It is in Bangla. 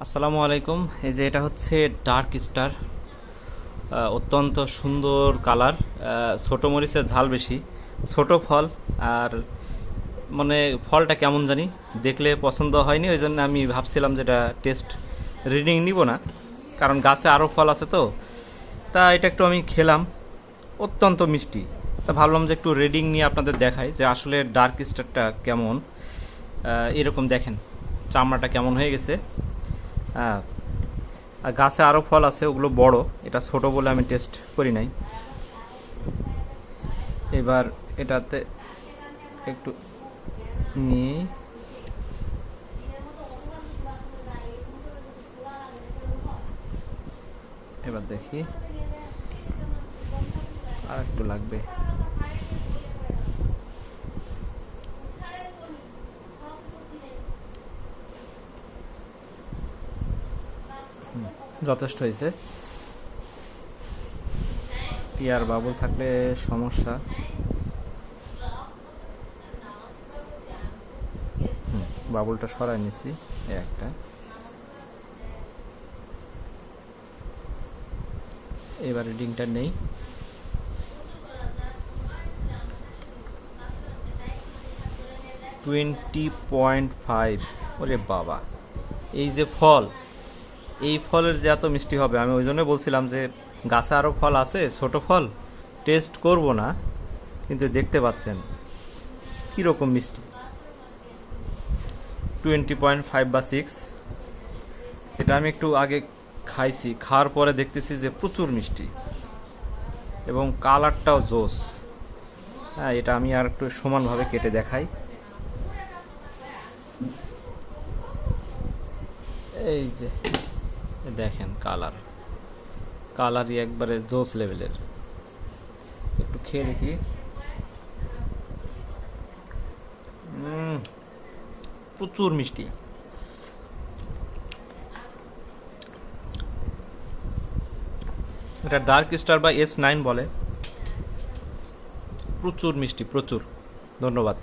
আসসালামু আলাইকুম। এই যে এটা হচ্ছে ডার্ক স্টার, অত্যন্ত সুন্দর কালার। ছোট মরিচের ঝাল বেশি, ছোট ফল। আর মানে ফলটা কেমন জানি দেখলে পছন্দ হয়নি, ওই জন্য আমি ভাবছিলাম যে এটা টেস্ট রিডিং নিব না, কারণ গাছে আরও ফল আছে তো। তা এটা একটু আমি খেলাম, অত্যন্ত মিষ্টি। তা ভাবলাম যে একটু রিডিং নিয়ে আপনাদের দেখাই যে আসলে ডার্ক স্টারটা কেমন। এরকম দেখেন চামড়াটা কেমন হয়ে গেছে। হ্যাঁ, আর গাছে আরও ফল আছে, ওগুলো বড়, এটা ছোট বলে আমি টেস্ট করি নাই। এবার এটাতে একটু নিয়ে এবার দেখি আর একটু লাগবে। যথেষ্ট হয়েছে। টিয়ার বাবুল থাকলে সমস্যা। বাবুলটা সরাই নিছি, একটা। এবার রিডিংটা নেই। 20.5। ওরে বাবা, এই যে ফল, এই ফলের যে এত মিষ্টি হবে, আমি ওই জন্য বলছিলাম যে গাছে আরও ফল আছে, ছোট ফল, টেস্ট করব না। কিন্তু দেখতে পাচ্ছেন কীরকম মিষ্টি। 20.5 বা 6। এটা আমি একটু আগে খাইছি, খাওয়ার পরে দেখতেছি যে প্রচুর মিষ্টি এবং কালারটাও জোস। হ্যাঁ, এটা আমি আর একটু সমানভাবে কেটে দেখাই। এই যে দেখেন কালার, কালারই একবারে জোস লেভেলের। একটু খেয়ে দেখি। প্রচুর মিষ্টি। এটা ডার্ক স্টার বা S9 বলে। প্রচুর মিষ্টি, প্রচুর। ধন্যবাদ।